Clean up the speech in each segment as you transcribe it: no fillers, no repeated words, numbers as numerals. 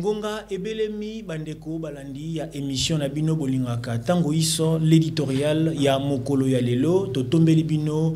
Ngonga ebelemi bandeko balandi ya émission na bino bolingaka tango iso l'éditorial ya mokolo ya lelo totombeli bino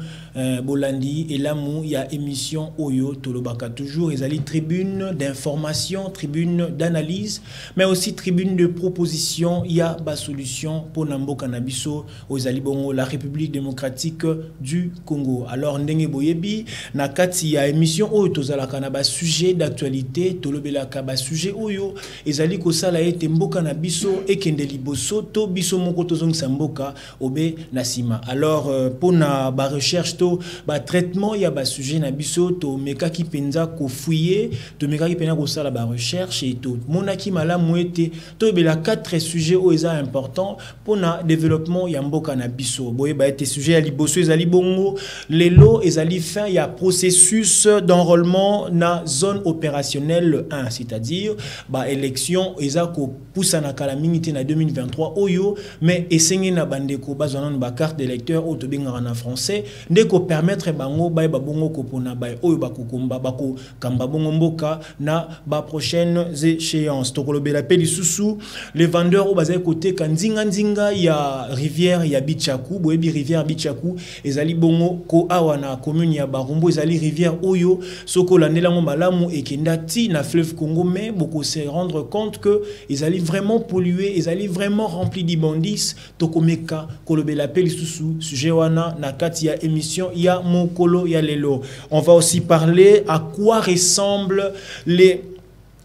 bolandi elamu ya émission oyo tolobaka toujours ezali tribune d'information, tribune d'analyse mais aussi tribune de proposition ya ba solution pour mboka na biso ozali bongo la République démocratique du Congo. Alors ndenge boyebi na kati ya émission oyo tozalaka na ba sujet d'actualité tolobelaka ba sujet oyo ezali kosala ete mboka na biso ekende liboso to biso moko tozongisa mboka obe na sima. Alors pona ba recherche to ba traitement ya ba sujet na biso to mekaki penza ko fouiller to mekaki penza ko sala ba recherche et to monaki malamu ete to bela 4 sujets o eza important pona développement ya mboka na biso. Boye ba ete sujet ya liboso ezali bongo lelo ezali fin ya processus d'enrôlement na zone opérationnelle 1, c'est-à-dire ba élection ezako poussa na kala mingi na 2023 oyo mais esengé na bandeko bazana ba carte d'électeur au to bengara na français ndeko permettre bango ba bongo ko pona ba oyo ba kokomba ba ko kamba bongo mboka na ba prochaines échéances to kolobela pe lisusu les vendeurs au bazay côté kanzinga nzinga ya rivière ya Bichaku boyebi rivière Bichaku ezali bongo ko awa na commune ya Barumbu ezali rivière oyo soko landela ngo malamu ekendati na fleuve Congo mais beaucoup se rendre compte que ils allaient vraiment polluer, ils allaient vraiment remplis d'immondices. Tokomeka kolobela pe lisusu sujet wana na kati ya émission ya mokolo ya lelo. On va aussi parler à quoi ressemblent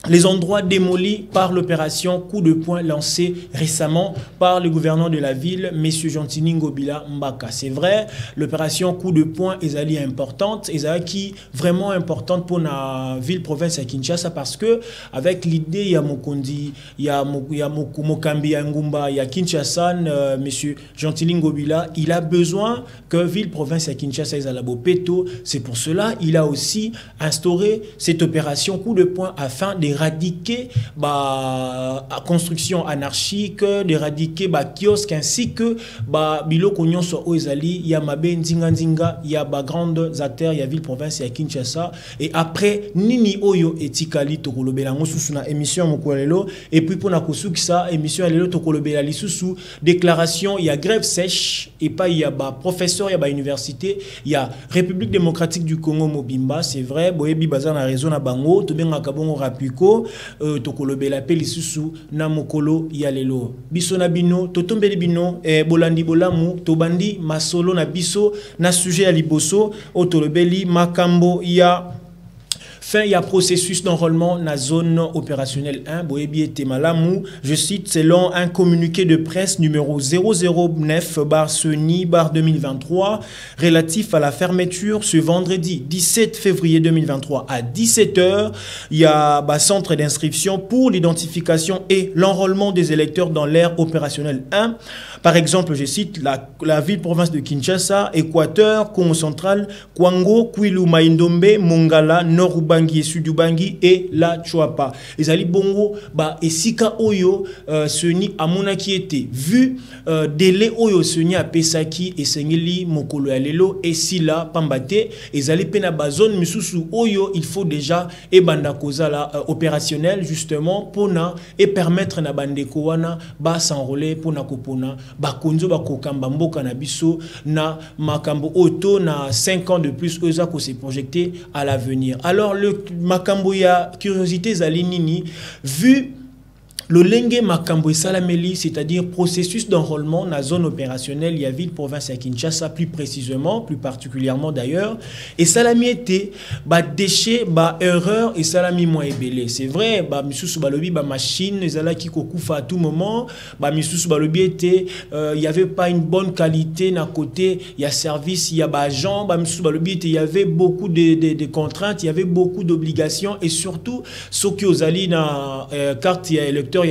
les endroits démolis par l'opération coup de poing lancée récemment par le gouverneur de la ville, M. Gentini Ngobila Mbaka. C'est vrai, l'opération coup de poing est importante, est vraiment importante pour la ville-province à Kinshasa parce que avec l'idée, il y a Mokondi, il y a Mokambi Ngumba, il y a Kinshasa, M. Gentini Ngobila, il a besoin que ville-province à Kinshasa ait la Bopeto. C'est pour cela il a aussi instauré cette opération coup de poing afin d'éradiquer la construction anarchique, d'éradiquer les kiosques ainsi que biloko nyonso oezali ya mabe nzinga nzinga ya grandes artères ya ville province ya Kinshasa. Et après nini oyo etikali tokolobela ngosusu na émission mokolelo et puis pona kosukisa émission lelo tokolobela lisusu déclaration ya grève sèche et pas ya professeur ya université ya République démocratique du Congo Mobimba. C'est vrai boyebi bazana na raison na bango to benga kabongo rapiko tokolobela pe lisusu na mokolo ya lelo biso na bino totombeli bino bolandi bolamu tobandi masolo na biso na sujet ya liboso otolobeli makambo ya fin il y a processus d'enrôlement na zone opérationnelle 1 boyebi ete malamu je cite selon un communiqué de presse numéro 009/2023 relatif à la fermeture ce vendredi 17 février 2023 à 17 h il y a centre d'inscription pour l'identification et l'enrôlement des électeurs dans l'ère opérationnelle 1. Par exemple, je cite la ville-province de Kinshasa, Équateur, Congo central, Kwango, Kwilu, Maïndombe, Mongala, Nord-Ubangi et Sud-Ubangi et la Chouapa. Et Zali Bongo, Esika Oyo, Seni Amonaki était vu, Dele Oyo, Seni a Pesaki et Sengeli, Mokolo Alelo, et Sila, Pambate, et Zali Pena Bazone, Misusu Oyo, il faut déjà, et Banda Kozala opérationnel, justement, Pona, et permettre na Bandeko wana, s'enrôler, Pona Kopona, bakonzo bakokamba mboka na biso na makambo auto na 5 ans de plus eza ko se projeté à l'avenir. Alors le makambo ya curiosité zali nini vu le Lenge Makambo Salameli, c'est-à-dire processus d'enrôlement dans la zone opérationnelle, il y a ville province à Kinshasa, plus précisément, plus particulièrement d'ailleurs. Et Salami était, déchet, erreur, et Salami moins ébélé. C'est vrai, Missous Balobi, machine, les ala qui koufa à tout moment, Missous Balobi était, il n'y avait pas une bonne qualité d'un côté, il y a service, il y a agent, Missous Balobi était, il y avait beaucoup de contraintes, il y avait beaucoup d'obligations, et surtout, ceux qui ont allé dans carte électeur,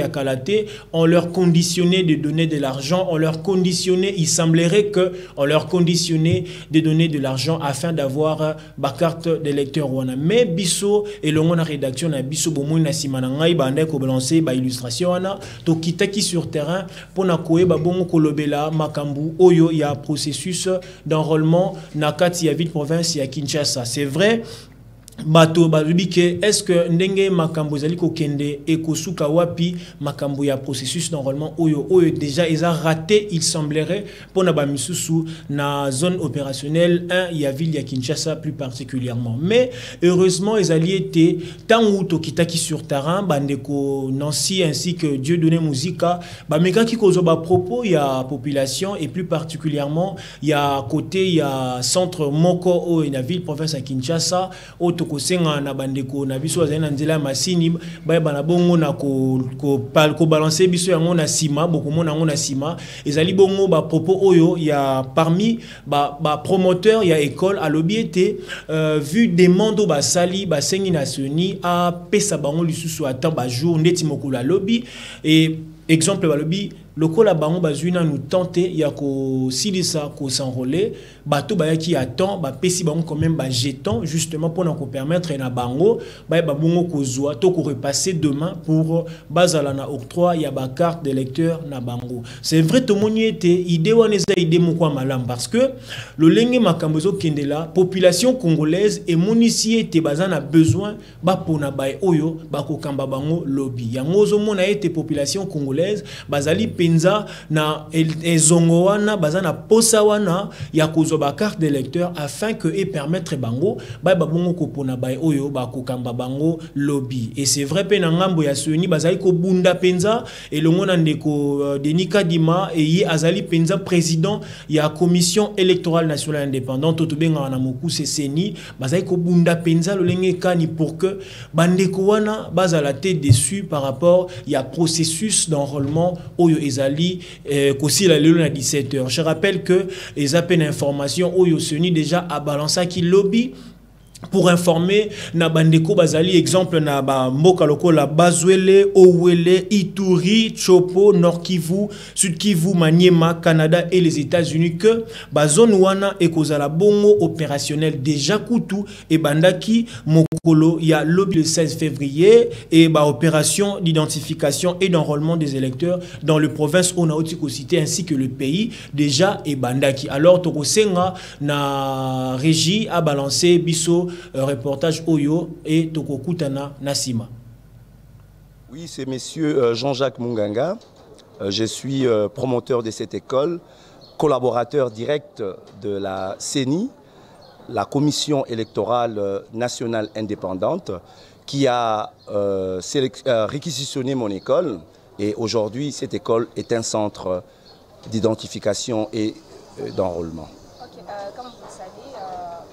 on leur conditionnait de donner de l'argent, on leur conditionnait, il semblerait que on leur conditionnait de donner de l'argent afin d'avoir ma carte d'électeur. Mais biso et le monde rédaction na biso bomoui na simanangai bande ko balancer ba illustration wana to kitaki sur terrain pour na koe ba bongo kolobela makambu oyo ya processus d'enrôlement na kati ya ville province ya Kinshasa. C'est vrai. bato balobike est-ce que ndenge makambo ezali kokende ekosuka wapi makambo ya processus normalement oyo déjà eza raté il semblerait pona ba misusu na zone opérationnelle 1 ya ville ya Kinshasa plus particulièrement, mais heureusement ezali été tangu tokitaki sur terrain bandeko Nancy ainsi que Dieudonné Muzika ba mekaki kozo ba propos ya population et plus particulièrement ya côté ya centre moko o na ville province ya Kinshasa kosenga na bandeko na biso azana nzela masini ba bana bongo na ko balancer biso yango na sima boko mona yango na sima ezali bongo ba propos oyo ya parmi ba promoteur ya école à l'obéité vu demande ba sali ba sengi na soni a pesa bango lisusu ata ba jour ndeti mokolo à lobby et exemple ba lobby lokola bango bazuina nous tenter ya ko silisa ko s'enrôler bato ba ki attend ba pesi bango quand même ba jeton justement pour nous permettre na bango ba bongo ko zoa to ko repasser demain pour bazala na octroi ya ba carte de lecteur na bango. C'est vrai to moni était idée wana za idée moko malam parce que le lenge makambo zo kende la population congolaise et monici était bazana besoin ba pona ba oyo ba ko kamba bango lobby yango zo mona était population congolaise bazali penza na ezongo wana bazana posa wana ya kozoba carte d'électeur afin que et permettre bango ba bongo ko pona ba oyo ba ko kamba bango lobby. Et c'est vrai pe na ngambo ya soni bazali ko bunda penza et longo na ndeko Denis Kadima et yi azali penza président ya commission électorale nationale indépendante to benga na moku seni bazali ko bunda penza lo lenge kani pour que bandeko wana bazala tête déçu par rapport ya processus d'enrôlement oyo ezali kosi la lelo na 17h. Je rappelle que les appels d'information oyo seni déjà a balancé qui lobby pour informer na bandeko bazali exemple na ba mboka lokola Bazwele, Owele, Ituri, Chopo, Nord Kivu, Sud Kivu, Maniema, Canada et les États-Unis que ba zone wana ekozala bongo opérationnel déjà kutu et bandaki mokolo ya lobby le 16 février et ba opération d'identification et d'enrôlement des électeurs dans le province Onaotiko cité ainsi que le pays déjà et bandaki. Alors tokosenga na régie a balancé biso reportage Oyo et Tokokutana Nassima. Oui, c'est monsieur Jean-Jacques Munganga. Je suis promoteur de cette école, collaborateur direct de la CENI, la Commission électorale nationale indépendante, qui a réquisitionné mon école. Et aujourd'hui, cette école est un centre d'identification et d'enrôlement. Comme vous le savez,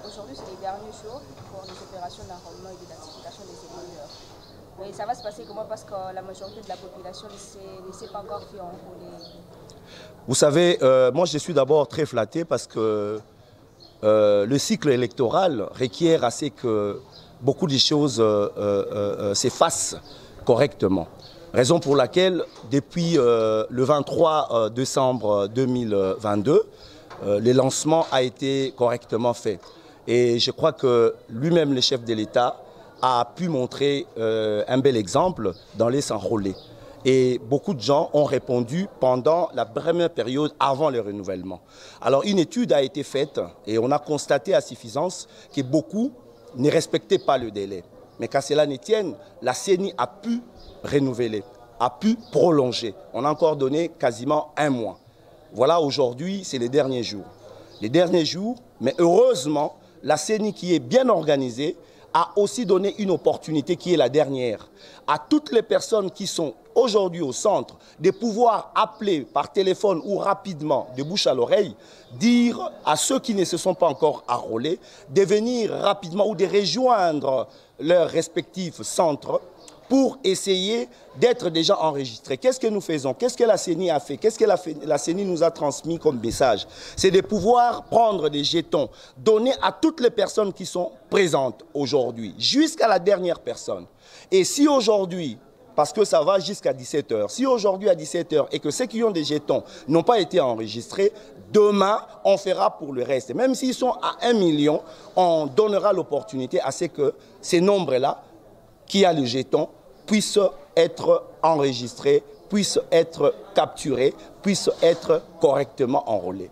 aujourd'hui c'est les derniers jours pour les opérations d'enrôlement et d'identification des électeurs. Mais ça va se passer comment? Parce que la majorité de la population ne s'est pas encore fait enrôler. Vous savez, moi je suis d'abord très flatté parce que le cycle électoral requiert assez que beaucoup de choses s'effacent correctement. Raison pour laquelle, depuis le 23 décembre 2022, le lancement a été correctement fait. Et je crois que lui-même, le chef de l'État, a pu montrer un bel exemple dans les enrôlés. Et beaucoup de gens ont répondu pendant la première période avant le renouvellement. Alors une étude a été faite et on a constaté à suffisance que beaucoup ne respectaient pas le délai. Mais qu'à cela ne tienne, la CENI a pu renouveler, a pu prolonger. On a encore donné quasiment un mois. Voilà, aujourd'hui, c'est les derniers jours. Les derniers jours, mais heureusement, la CENI qui est bien organisée a aussi donné une opportunité qui est la dernière à toutes les personnes qui sont aujourd'hui au centre de pouvoir appeler par téléphone ou rapidement de bouche à l'oreille, dire à ceux qui ne se sont pas encore enrôlés de venir rapidement ou de rejoindre leurs respectifs centres pour essayer d'être déjà enregistrés. Qu'est-ce que nous faisons? Qu'est-ce que la CENI a fait? Qu'est-ce que la CENI nous a transmis comme message? C'est de pouvoir prendre des jetons, donner à toutes les personnes qui sont présentes aujourd'hui, jusqu'à la dernière personne. Et si aujourd'hui, parce que ça va jusqu'à 17h, si aujourd'hui à 17h et que ceux qui ont des jetons n'ont pas été enregistrés, demain, on fera pour le reste. Même s'ils sont à 1 million, on donnera l'opportunité à ce que ces nombres-là, qui a le jeton, puissent être enregistrés, puissent être capturés, puissent être correctement enrôlés.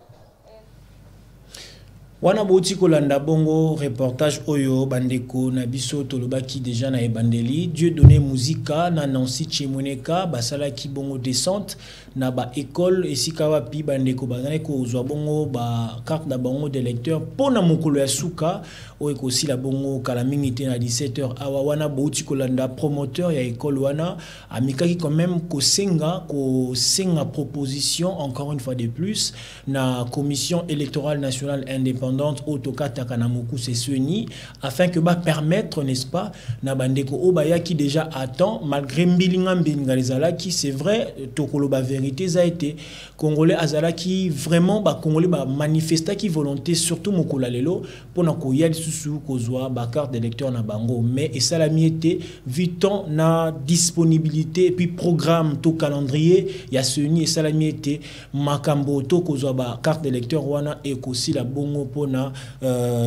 Wana bouti kolanda bongo reportage oyo bandeko na biso tolobaki déjà na ebandeli Dieu donné musica na Nancy Chemoneka basala ki bongo descente na ba école esika wapi bandeko bazane ko zwa bongo ba carte na bongo de lecteur pona mokolo ya suka oyo ko si la bongo kala mingi na 17h awa wana bouti kolanda promoteur ya école wana amikaki quand même ko senga proposition encore une fois de plus na commission électorale nationale indépendante autokata kanamuku c'est Sweni afin que ba permettre n'est-ce pas na bandeko obaya qui déjà attend malgré mbilinga mbinga qui c'est vrai tokolo ba vérité ça a été congolais azala qui vraiment ba congolais ba manifesta qui volonté surtout mokola lelo pona ko yali susu kozwa ba carte d'électeur na bango mais et ça la miété viton na disponibilité et puis programme to calendrier ya Sweni et ça la miété makambo to kozwa ba carte d'électeur wana et aussi la bongo na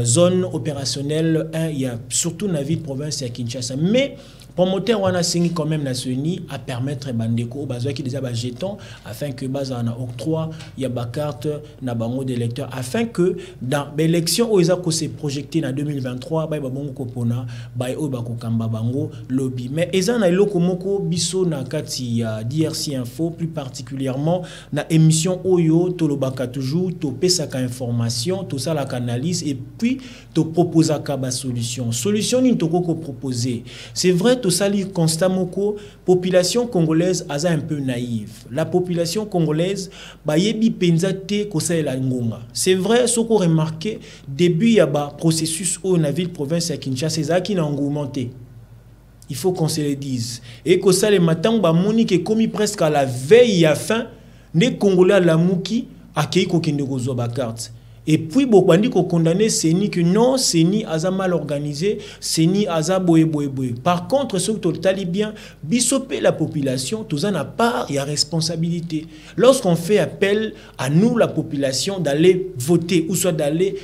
zone opérationnelle 1 il y a surtout na ville province à Kinshasa mais promoteur wana singi quand même na Sweni à permettre bandeko bazwa qui déjà ba jeton afin que baza na octroi il y a ba carte na bango d'électeur afin que dans l'élection où ils a ko se projeté na 2023 ba bongo ko pona ba o ba ko kamba bango lobby mais eza na eloko moko biso na kati ya DRC info plus particulièrement na émission oyo tolobaka toujours to pesaka information to ça la canalise et puis to proposaka ba solution ni to ko proposer c'est vrai tout ça li constat moko population congolaise aza un peu naïve la population congolaise ba yebi penza te ko sa la ngonga c'est vrai ce qu'on remarqué début ya ba processus au na ville province ya Kinshasa ça qui n'a augmenté il faut qu'on se le dise et que ça les matins ba moni que commis presque à la veille à fin les congolais la mouki akei ko kende ko zo ba carte. Et puis, beaucoup dit qu'on condamne Seni que non, Seni a mal organisé, Seni a boé. Par contre, ce que tu as bien, bisopé la population, tout ça n'a pas, il y a responsabilité. Lorsqu'on fait appel à nous, la population, d'aller voter, ou soit d'aller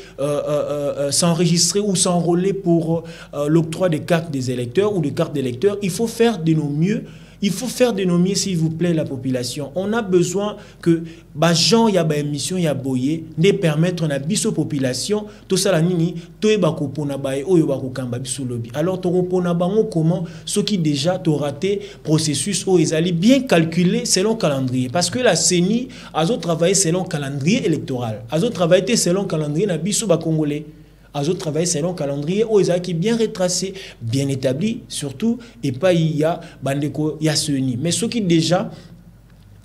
s'enregistrer ou s'enrôler pour l'octroi des cartes des électeurs ou des cartes d'électeurs, il faut faire de nos mieux. Il faut faire dénommer, s'il vous plaît, la population. On a besoin que Bajan ya ba émission ya boye ne permettre na biso population tout ça la nini to e bako pona bae oyo bako kamba biso lobby. Alors to pona bango comment ceux qui déjà to raté processus o ezali bien calculé selon calendrier parce que la CENI a travaillé selon calendrier électoral. A travaillé selon calendrier na biso ba congolais. Azo travailler selon calendrier qui est bien retracé, bien établi surtout et pas il y a bandeko ya Sweni. Mais ceux qui déjà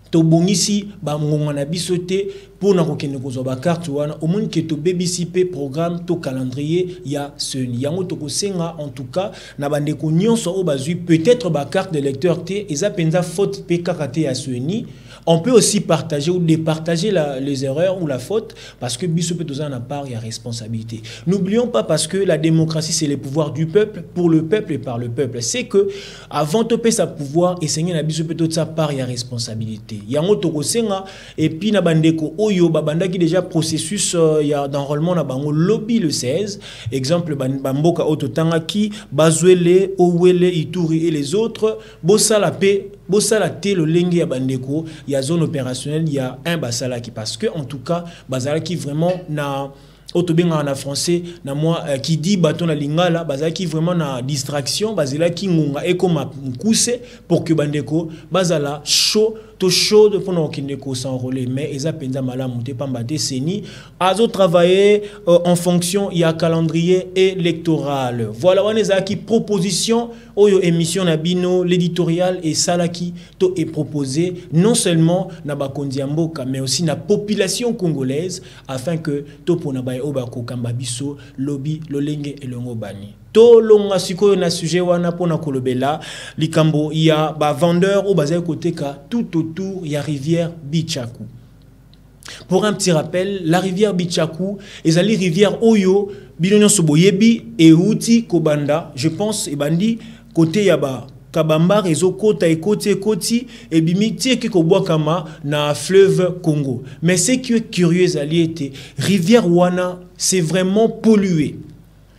to bongisi ba ngona bisoté pour na kokende ko ba carte wana au moins que to bébisiper programme to calendrier ya Sweni. Yango to kosenga en tout cas na bandeko nyonso o bazui peut-être ba carte de lecteur té eza penza faute pe karaté ya Sweni. On peut aussi partager ou départager les erreurs ou la faute parce que biso peut en part il y a responsabilité. N'oublions pas parce que la démocratie c'est le pouvoir du peuple pour le peuple et par le peuple. C'est que avant de payer sa pouvoir et seigneur na biso peut sa part il y a responsabilité. Il y a un senga et puis na bandeko oyo babanda qui déjà processus il y a d'enrôlement na bango lobby le 16 exemple bamboka ototanga qui bazwele owele ituri et les autres bosala paix bosala te le lenge ya bandeko ya zone opérationnelle il y a un basala qui parce que en tout cas basala qui vraiment na autobenga en français na moi qui dit baton na lingala basala qui vraiment na distraction basala qui ngunga et comme mukuse pour que bandeko basala chaud to chaud de pendant qu'il ne s'enrôler mais eza penza malamu te pambate Seni azo travailler en fonction il y a calendrier électoral voilà on est qui proposition oyo émission na bino l'éditorial et salaki to est proposé non seulement na bakondi mboka mais aussi na population congolaise afin que to pona ba obako kamba biso lobby lolenge elongo bani to longa sikoyo na sujet wana pona kolobela likambo ya ba vendeur au bazay côté ka tout autour ya rivière Bichakou. Pour un petit rappel, la rivière Bichakou est la rivière Oyo Bilonyo Soboyebi et Outi Kobanda, je pense et bandi côté yaba Kabamba réseau kota et koti et bimiti qui kama na fleuve Congo. Mais ce qui est curieux à était rivière Wana, c'est vraiment pollué.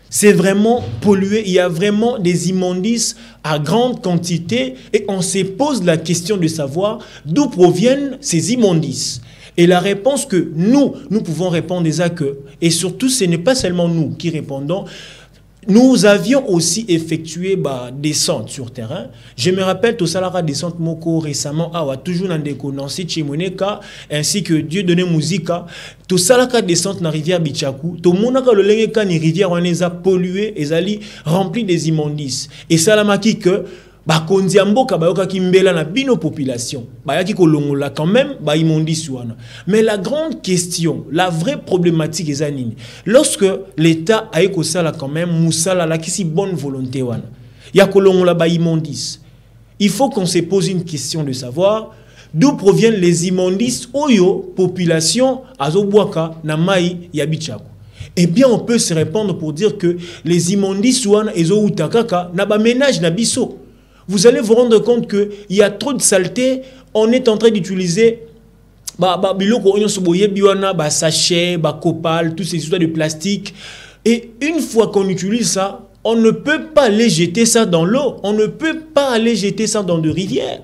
C'est vraiment pollué, il y a vraiment des immondices à grande quantité et on se pose la question de savoir d'où proviennent ces immondices. Et la réponse que nous pouvons répondre est que, et surtout ce n'est pas seulement nous qui répondons, nous avions aussi effectué descente sur terrain. Je me rappelle tout ça la descente moko récemment toujours dans des Nancy Chimoneka ainsi que Dieu donné Musica. Tout ça la descente dans rivière Bichakou. Tout le monde a le lingue quand rivière on les a pollué et ali rempli des immondices. Et ça la maki que Kondiamboka bayoka kimbela na bino population bayaki kolongola quand même immondice wana. Mais la grande question, la vraie problématique est nini. Lorsque l'État a ekosala quand même musala la kisi bonne volonté wana ya kolongola immondice, il faut qu'on se pose une question de savoir d'où proviennent les immondices oyo population azobwaka na mai ya Bichakou. Eh bien on peut se répondre pour dire que les immondices wana ezo utakaka na ba ménage na biso. Vous allez vous rendre compte qu'il y a trop de saleté. On est en train d'utiliser sachets, copal, toutes ces histoires de plastique. Et une fois qu'on utilise ça, on ne peut pas aller jeter ça dans l'eau. On ne peut pas aller jeter ça dans des rivières.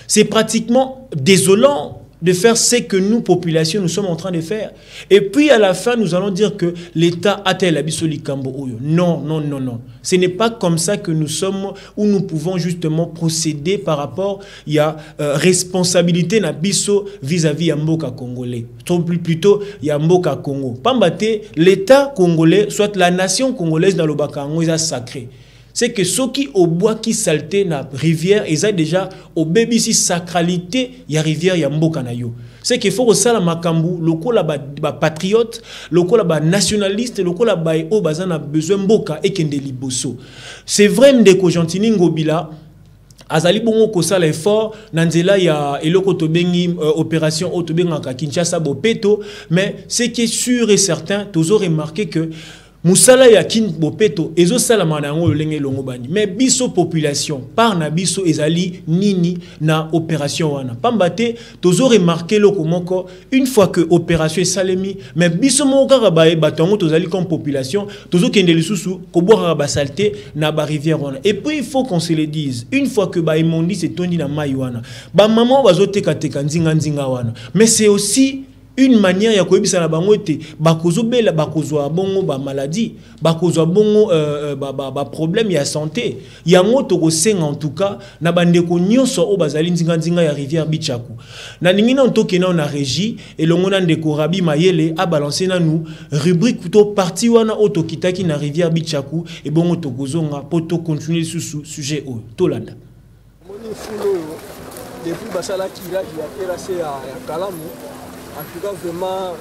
C'est pratiquement désolant de faire ce que nous, population, nous sommes en train de faire. Et puis à la fin, nous allons dire que l'État a-t-il abisoli kambo oyo. Non, non, non, non. Ce n'est pas comme ça que nous sommes, où nous pouvons justement procéder par rapport à responsabilité nabiso vis-à-vis Yamboka congolais. Plutôt Yamboka Congo. Pambate, l'État congolais, soit la nation congolaise dans le Bakango, est sacré. C'est que ceux qui au bois qui salté na rivière, ils ont déjà au baby si sacralité ya rivière ya mboka na yo. C'est qu'il faut que ça la makambu, loko la ba patriote, loko la ba nationaliste, loko la ba o bazan a besoin mboka et kende liboso. C'est vrai ndeko Gentini Ngobila azali bongo ko sala effort nanzela ya eloko to bengi opération otobenga Kinshasa Bopeto, mais ce qui est sûr et certain, toujours remarqué que Moussala ya kin bopeto ezo sala manango lenge longo bani mais biso population par na biso ezali nini na opération wana pambate tozo remarquer loko moko une fois que opération est salemi mais biso moko ka ba batongo tozali comme population tozo kende lisusu ko boire ba saleté na ba rivière wana et puis il faut qu'on se le dise une fois que ba immondi c'est tondi na mai wana ba maman bazoteka teka nzinga wana mais c'est aussi une manière ya koyebisa na bango ete bakozobela bakozwa bongo ba maladie bakozwa bongo problème ya santé yango tokosenga en tout cas na bandeko nyonso o bazali nzinga ya rivière Bichakou na ningina ntokena na régie elongo na ndeko Rabi Mayele a balancer na nous rubrique to parti wana otokitaki na rivière Bichakou et bongo tokozonga poto continuer sous sujet o tolanda moni fulo depuis basala kira ya terrasse ya Kalamu. En tout cas, vraiment,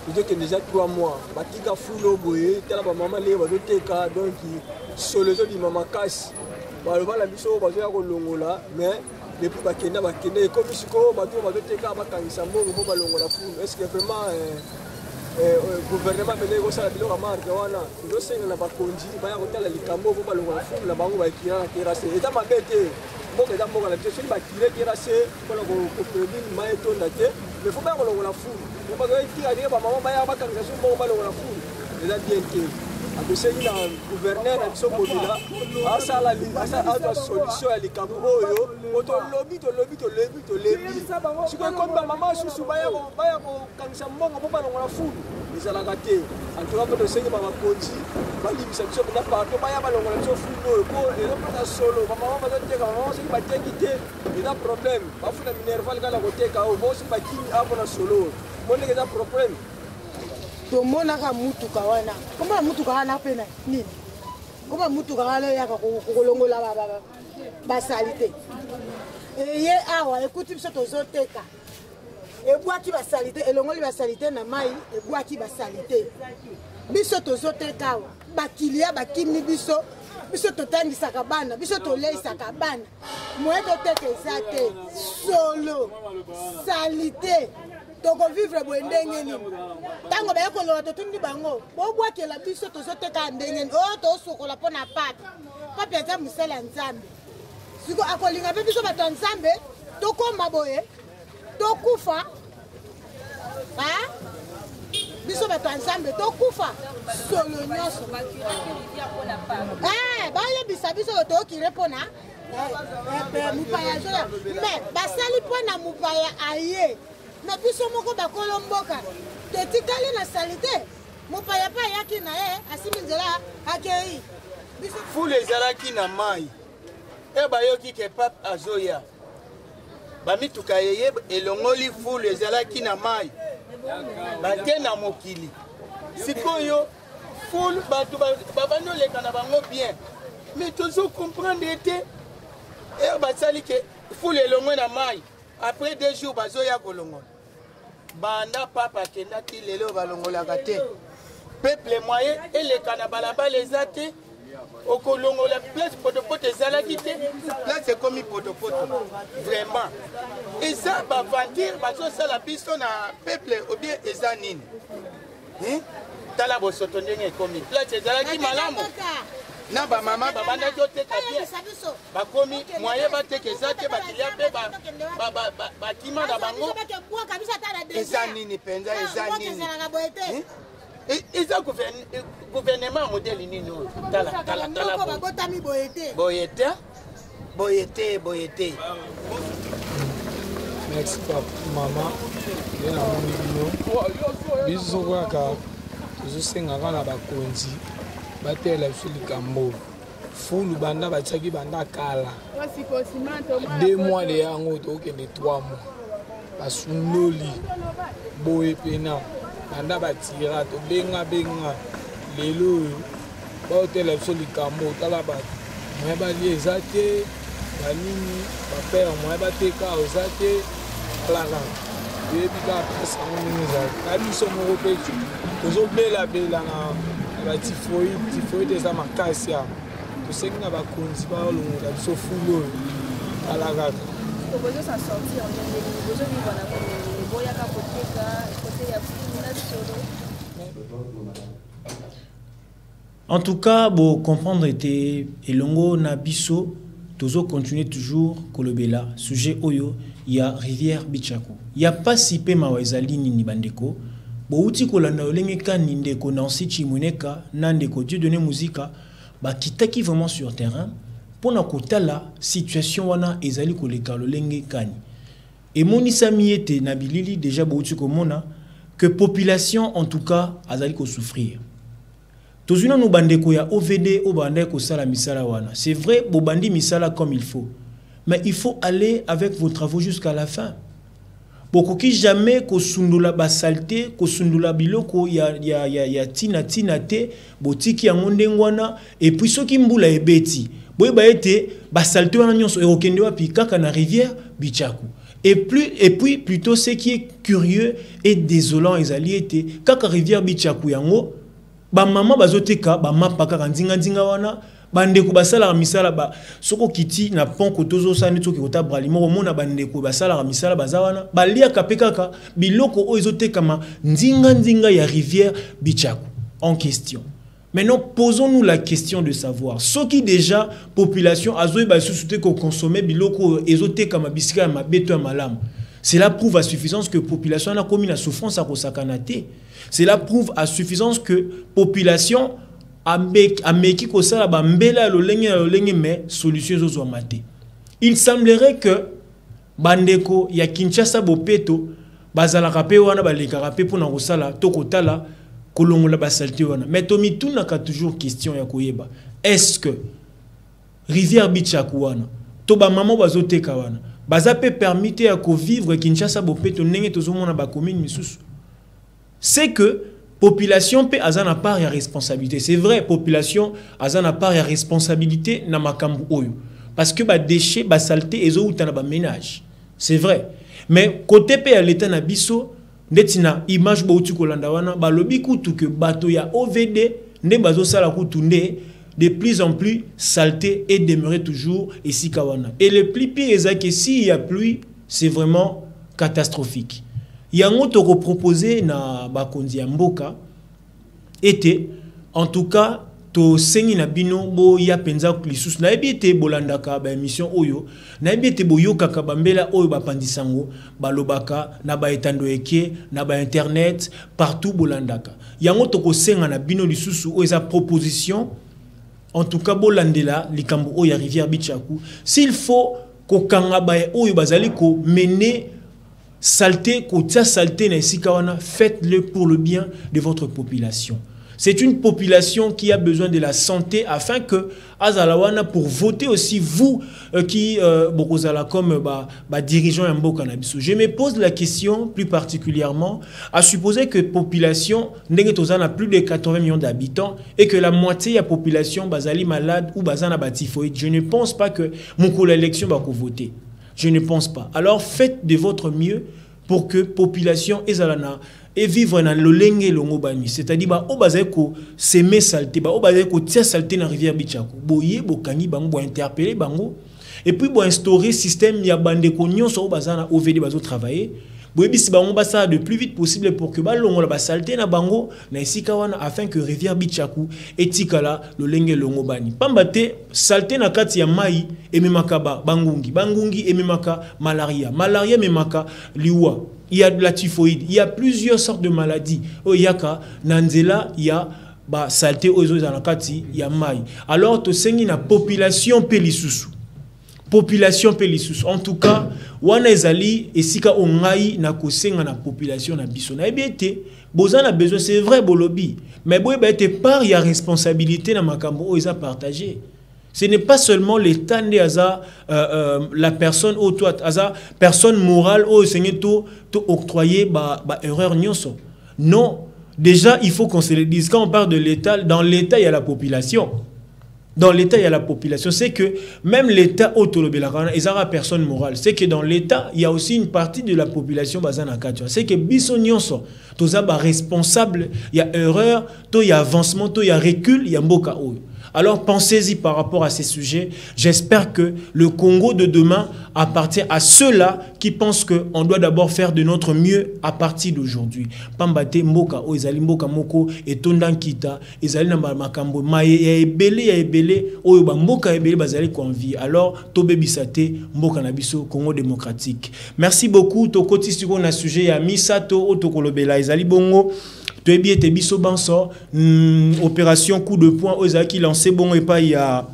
je dis que déjà 3 mois. Batika fulo boye, tela ba maman le bazoteka donc solution di mama casse. Ba la biso bazo ya kolongola mais depuis bakenda comme siko bato bazoteka bakangisa mbongo bo balongola fulo. Est-ce que vraiment gouvernement bele ko sala biloko marque wana ndo senga na bakonji ba ya kotala likambo bo balongola fulo la bango ba kira na terrasse. Eta mabete mboka eza mboka na biso soki bakire terrasse mpona kopredire mai etonda te mais faut bien kolongola fulu bazoetika ndenge bamama baya bakangisa so mbongo balongola fulu eza bien te akosengi na gouverneur na biso mobila asala azwa solution ya likambo oyo po tolobi sikoyo ekomi bamama susu baya kokangisa mbongo mpo balongola fulu ezalaka te antuka mpo tosengi babakonzi balibisa biso pena partout baya balongola biso fulu oyo po ezopesa solo bamama bazoteka bamama soki bateki te eza problème bafuna minerval kala koteka oyo bo soki bakini apona solo oyo mondenge eza problème tomonaka mutuka wana koma mutuka wana pena nini koma mutuka wana yaka kolongola basali te ye awa ekuti biso tozoteka ebwaki basali te elongoli basali te na mai ebwaki basali te biso tozoteka awa bakilia bakini biso totangisaka bana biso toleisaka bana moye toteka eza te solo salite toko vivre boye ndenge nini ntango baye koloba totundi bango bobwakela biso tozoteka ndenge nini oyo tosokola mpo na papi aza mosala ya nzambe siko akolinga mpe biso bato ya nzambe tokoma boye tokufa biso bato ya nzambe tokufa solo nyonso bayebisa biso oyo tookire mpo na mupaya zoya me basali mpo na mupaya aye Mais puis son moko ba kolomboka. Te tikali na salité. Mon paya pa yaki na asimizela akei. Fou les alaki na mai. E ba yoki ke pap azoya. Ba mituka yeye elongoli fou les alaki na mai. Ba tena mokili. Sikoyo fou batu ba bano le kana bango bien. Mais toujours comprendre était et ba sali ke fou le longo na mai. Après 2 jours bazoya kolongo. Banda papa kenda ti lelo balongola kate. Peuple moyen et les canabalaba les athées au colongo la place potopoto ezalaki te là c'est comme potopoto vraiment et ça va vendir bazo sala biso na peuple ou bien ezanine hein tala bosoto ndenge komi place ezalaki malamu na ba mama ba banda teka bien ba komi moyen ba teka ezate ba kilia pe ba kima na bango ezanine penza ezanine ils ont gouvernement modèle nino tala boyete merci papa maman na moni biso kwaka tozosengaka na bakonzi batela biso likambo fulu banda batiaki banda kala 2 mois de yango tokende 3 mois basundoli boye pena banda batira to benga lelo baotela biso likambo tala bato moye balie eza te banini bapere moye bateka eza te alaka yebi kaka mpasi yango ndenge ezali na biso moko mpe tozobelabela na batifoide eza makasi ya tosengi na bakonzi baolongola biso fulu oyo tala kaka En tout cas, bon, comprendre était elongo na biso, tozo continuer toujours kolobela sujet oyo ya rivière Bichako. Ya pas si pe mawezali ni bandeko, bo uti kolanda olenge kani ndeko Nancy Chimuneka, nandeko Dieu donné musica, ba kitaki vraiment sur terrain pour na kotala situation wana ezali koleka olenge kani. Et monisa miete na bilili déjà bo uti komona que population en tout cas azali ko souffrir. Tozuna no bandeko ya OVD o bandeko sala misala wana. C'est vrai bo bandi misala comme il faut. Mais il faut aller avec vos travaux jusqu'à la fin. Boko ki jamais ko sundula ba saleté, ko sundula biloko ya tina te, botiki ya ngondengwana et puis soki mbula ebeti. Boye ba ete ba saleté wana nyonso erokende wapi kaka na rivière Bichako. Et puis plutôt ce qui est curieux et désolant ezali ete kaka rivière Bichako yango ba mama bazoteka ba mapa kaka nzinga wana bandeko basala misala ba soko kiti na pont kotozo sani toki kota bralimo mona bandeko basala misala bazawana balia kapekaka biloko o ezoteka ma nzinga ya rivière Bichako en question. Maintenant posons-nous la question de savoir ce qui déjà population azoy ba susute ko consommer biloko ezoteka ma bisika ma beto ya malamu. Cela prouve à suffisance que population a commis la souffrance à Kosakanate. Cela prouve à suffisance que population a meki kosala ba mbela lolenge mais solution zo mate. Il semblerait que bandeko ya Kinshasa bopeto bazala rapé wana baleka rapé pour na kosala tokotala kolongola ba salté wana. Mais tomi tuna ka toujours question ya koyeba. Est-ce que rivière Bichako wana to ba mama bazoteka wana baza peut permettre à vivre Kinshasa bopeto ndenge tozomona ba commune misusu. C'est que population peut azana part ya responsabilité. C'est vrai, population azana part ya responsabilité na makambu oyo. Parce que ba déchets, ba saleté ezo utana ba ménage. C'est vrai. Mais côté pe ya l'état na biso, ndetina image ba uti kolanda wana, ba lobi kutu que bato ya OVD nde bazo sala kutu nde de plus en plus saleté et demeurer toujours ici kawana. Et le plus pire est que s'il y a pluie, c'est vraiment catastrophique. Yango toko proposé na bakonzi ya mboka était en tout cas to sengi na bino bo ya penza lisusu na ebité bolandaka ba émission oyo na ebité boyoka ka bambela oyo bapandisango balobaka na ba etando eke na ba internet partout bolandaka yango toko senga na bino lisusu oyo za proposition en tout cas bolandela likambo oyo ya rivière Bichako s'il faut ko kanga ba oyo bazali ko mener saleté, kotia saleté na sikawana, faites-le pour le bien de votre population. C'est une population qui a besoin de la santé afin que azalawana pour voter aussi vous qui bokozala comme dirigeant ya mboka na biso. Je me pose la question plus particulièrement à supposer que population ndenge tozana plus de 80 millions d'habitants et que la moitié de la population bazali malade ou bazana ba typhoïde. Je ne pense pas que mokolo élection va voter. Je ne pense pas. Alors faites de votre mieux pour que population ezalana et vivre dans le lenge longo bani, c'est-à-dire ba obazeko semer saleté, ba obazeko tia saleté na rivière Bichako. Boye bokangi bango bo interpeller bango et puis bo instaurer système ya bande ko nyonso obazana OVD bazo travailler. Boye bisi bango ba ça de plus vite possible pour que ba longo la ba saleté na bango na esika wana afin que rivière Bichako etikala le lenge longo bani. Pambate saleté na kati ya mai ememaka bangungi, bangungi ememaka malaria, malaria memaka liwa. Il y a de la typhoïde, il y a plusieurs sortes de maladies. Il y a Nanzela, il y a saleté aux zanakati, il y a maï. Alors, tu sais, la population pelisusu. Population pelisusu. En tout cas, wana ezali esika ongai na kosenga na population na biso. Na ebete, bozan a besoin, c'est vrai bolobi, mais boye ba ete par il y a responsabilité na makambo o eza partagé. Ce n'est pas seulement l'État la personne ou toi, personne morale ou octroyer erreur nyonso. Non, déjà il faut qu'on se le dise. Quand on parle de l'État, dans l'État il y a la population. Dans l'État il y a la population. C'est que même l'État autolobelakana, il y a personne morale. C'est que dans l'État il y a aussi une partie de la population basana katua. C'est que biso nyonso, tous responsable, il y a erreur, il y a avancement, il y a recul, il y a mboka ou. Alors pensez-y par rapport à ces sujets. J'espère que le Congo de demain appartient à ceux-là qui pensent qu'on doit d'abord faire de notre mieux à partir d'aujourd'hui. Pambate mboka o ezali mboka moko etondan kita ezali na makambo maye ya ebele oyo ba mboka ebele bazali konvi. Alors tobebisate mboka na biso Congo démocratique. Merci beaucoup tokoti siko na sujet ya misato otokolobela ezali bongo. Opération coup de poing aux qui lancé bon et pas il y a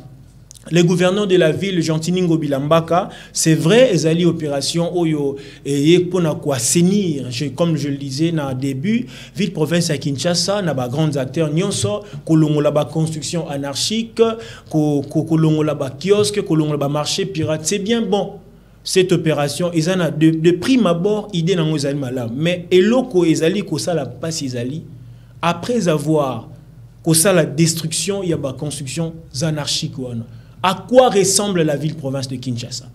les gouverneurs de la ville Jantiningo Bilambaka, c'est vrai, ils allaient opération oyo et pour na quoi assainir, comme je le disais dans le début, ville province à Kinshasa, na ba grands acteurs nyonso, kolongo la ba construction anarchique, kolongo la ba kiosque, kolongo la ba marché pirate, c'est bien bon. Cette opération, ils en a de prime abord idée dans nos malades. Mais eloko ezali kosa la passe ezali après avoir kosa la destruction, il y a la construction anarchique. À quoi ressemble la ville-province de Kinshasa?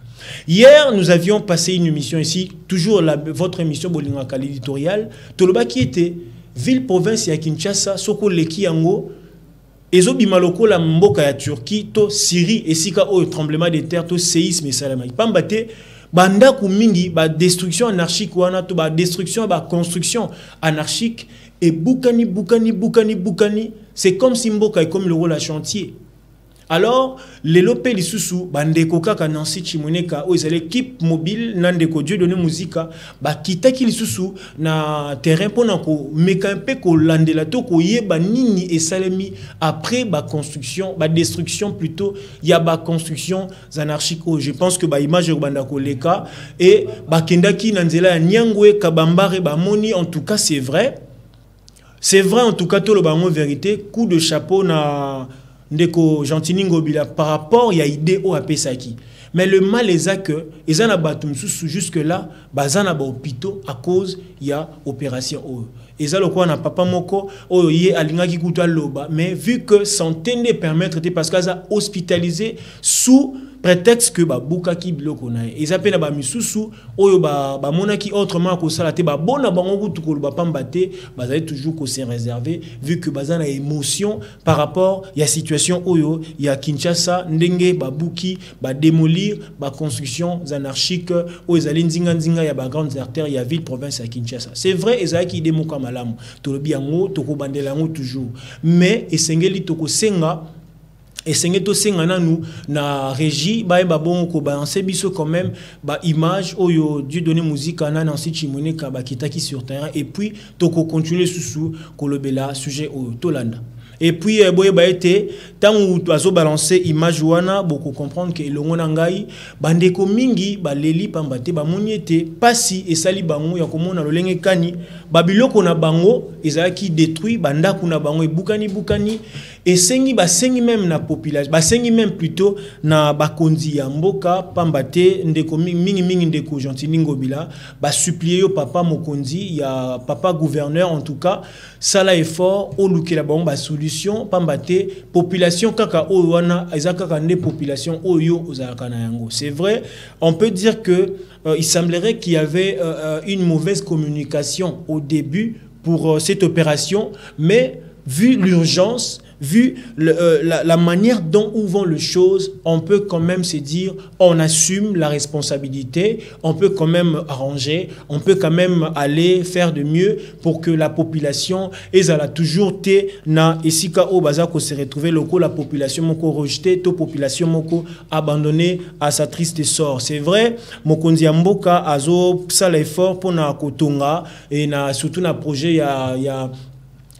Hier, nous avions passé une émission ici, toujours votre émission Bolingaka l'éditorial, Toloba qui était ville-province à Kinshasa, Soko Leki Yango. Ezo bimaloko la mboka ya Turquie to Syrie esika o tremblement de terre to séisme salama pambate banda ku mingi ba destruction anarchique wana to ba destruction ba construction anarchique et bukani c'est comme si mboka est comme le rôle à chantier. Alors, les lopé les sous bandeko kaka Nancy Chimoneka ou l'équipe mobile nandeko Dieu donné musique ba kita ki les sous na terrain pona ko mekampe ko landela to ko yeba nini et salemi après ba construction ba destruction plutôt il y a ba construction anarchique. Je pense que ba image bandako leka et ba kendaki nanzela nyangwe kabambare ba moni en tout cas c'est vrai en tout cas tout le bango vérité coup de chapeau na ndeko Jantiningo Bila par rapport il y a idée au apesaki. Mais le mal est que ils en a battu jusque là bazana ba hôpitaux à cause il y a opération o. Ils ont quoi na papa moko o yé alinga ki kuta loba mais vu que santé ne permettre parce qu'ils a hospitalisé sous prétexte que ba bukaki biloko na ils appellent ba misusu oyo ba monaki autrement ko sala te ba bona bango kutu ko ba pambate bazali toujours ko se réserver vu que bazana émotion par rapport il y a situation oyo il y a Kinshasa ndenge ba buki ba démolir ba construction anarchique o ezali nzinga ya ba grandes artères il y a ville province à Kinshasa. C'est vrai ezali ki demoka malamu to lobi yango to ko bandela yango toujours mais esengeli to ko senga et c'est to senga nous na régie ba bon ko balancer biso quand même ba image oyo Dieu donner musique na Nancy Chimoneka ba kitaki sur terrain et puis to ko continuer sous kolobela sujet oyo tolanda Et puis boye ba été tant où azo balancer image wana beaucoup comprendre que elongo na ngai bandeko mingi baleli pambate ba moniete pasi esali bango ya komona lolenge kani babiloko na bango ezalaki détruit bandako na bango bukani esengi basengi même na population basengi même plutôt na bakonzi ya mboka pambate ndeko mingi ndeko Gentili Ngobila ba supplier yo papa mokonzi ya papa gouverneur en tout cas sala effort au lukela bango ba solution pambate population kaka o wana ezaka nde population oyo ozalaka na yango. C'est vrai, on peut dire que il semblerait qu'il y avait une mauvaise communication au début pour cette opération, mais vu l'urgence, vu la manière dont où vont les choses, on peut quand même se dire, on assume la responsabilité, on peut quand même arranger, on peut quand même aller faire de mieux pour que la population, elle a toujours été na esika au bazar se retrouver locaux, la population moko rejetée, toute population moko abandonnée à sa triste sort. C'est vrai, Mokonzi Mboka azo sala effort pour na kotonga et na surtout na projet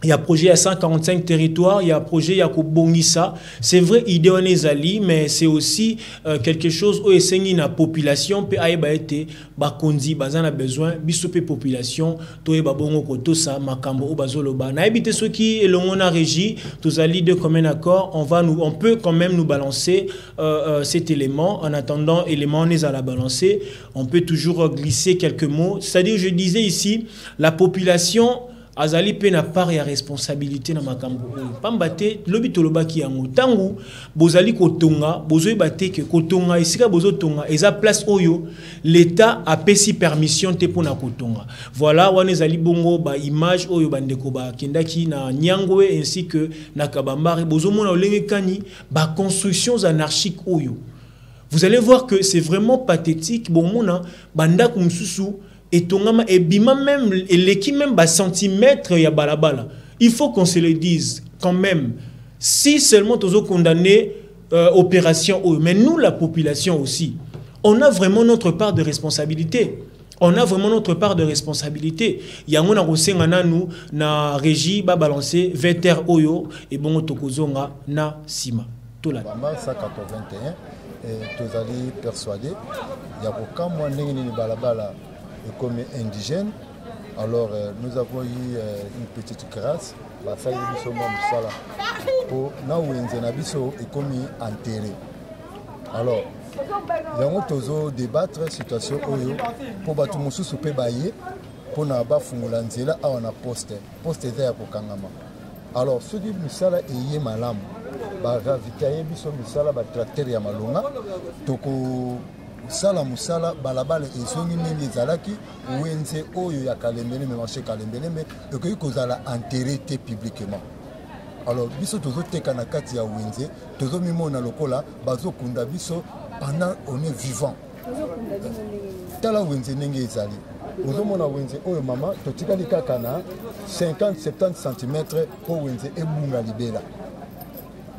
il y a projet à 145 territoires, il y a projet à Kobongisa. C'est vrai, idée on est ali, mais c'est aussi quelque chose où est la population peut aïba été bakondi bazan a besoin bisope population toé babongo koto sa makambo ou bazoloba. Na éviter ceux qui est l'on a régi, tous alliés de commun accord, on peut quand même nous balancer cet élément en attendant élément on est à la balancer, on peut toujours glisser quelques mots. C'est-à-dire je disais ici la population azali pe na part ya responsabilité na makambo pambate lobi toloba ki yango tangu bozali kotonga bozoi bate ke kotonga esika bozo tonga eza place oyo l'état a pesi permission te pona kotonga. Voilà wana ezali bongo ba image oyo bandeko ba kendaki na Nyangwe ainsi que na Kabambare bozo mona olenge kani ba constructions anarchiques oyo. Vous allez voir que c'est vraiment pathétique bon mona bandako msusu et tongama et bima même et l'équipe même bas centimètres ya balabala. Il faut qu'on se le dise quand même. Si seulement tous condamné opération, mais nous la population aussi, on a vraiment notre part de responsabilité. On a vraiment notre part de responsabilité. Il y a un nous na régie ba balancer veter oyo et bon tokozonga na sima. Tout là. 181 et tous allés persuadés. Il y a aucun moyen de balabala comme indigène. Alors nous avons eu une petite grâce. Ça y est, nous pour nous et comme enterré. Alors, il y a toujours débattre la situation pour battre mon sous pe bailler pour na ba fungula nzela a on a poste ya kokangama. Alors ceux qui misala eye malamu ba ravitailler biso misala ba tracteur ya malonga toko sala musala balabala ezongi nini ezalaki wenze oyo ya kalembele me marché kalembele me ekoki kozala enterré publiquement. Alors biso tozo teka na kati ya wenze tozo mimona lokola bazo kunda biso pendant on est vivant. Tala wenze nenge ezali ozo mona wenze oyo mama totikali kaka na 50-70 cm po wenze ebunga libela.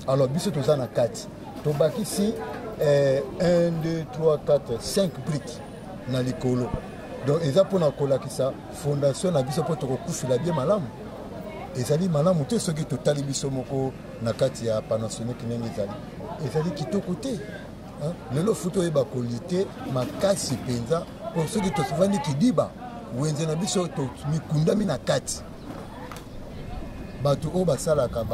Alors biso toza na kati tobaki si 1, 2, 3, 4, 5 briques na likolo. Donc eza pona kolaki sa fondation na biso po tokufila bien malamu. Ezali malamu te soki totali biso moko na kati ya Panasonic nenge ezali. Ezali kitoko te. Lelo futo eba kolite makasi penza pour soki tosvandi kidiba wenze na biso to mikundami na kati. Batu o basalaka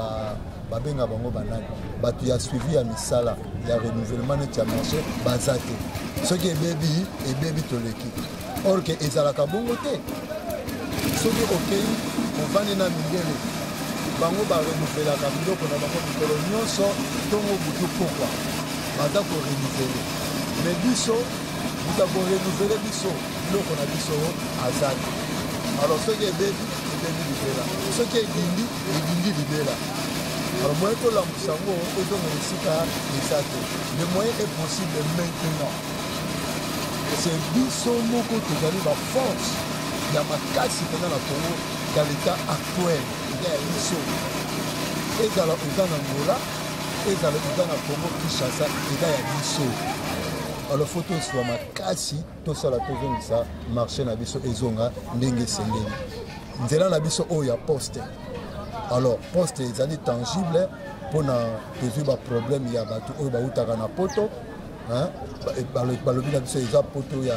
babenga bango banani batu ya suivi ya misala ya renouvellement net ya marché bazate soki ebebi toleki or que ezalaka bongo te soki okei ovandi na mindele bango barenouvelaka biloko na bango mikolo nyonso ntongo butu pokwa baza korenuvele mais biso buta korenuvele biso biloko na biso azate. Alors soki ebebi libela soki edindi libela. Alors moi tout la musango ozo monisika exact. Le moyen est possible maintenant. C'est biso moko tozali ba force ya makasi pendant la Congo dans l'état actuel. Il y a biso. Et dans la Angola, et dans la Congo Kinshasa, il y a biso. Alors photo soit makasi to sala tozongisa marché na biso ezonga ndenge sengeli. Nzela na biso oyo ya poste. Alors, poste est tangible pour résoudre le problème. Il y a un poto. Il y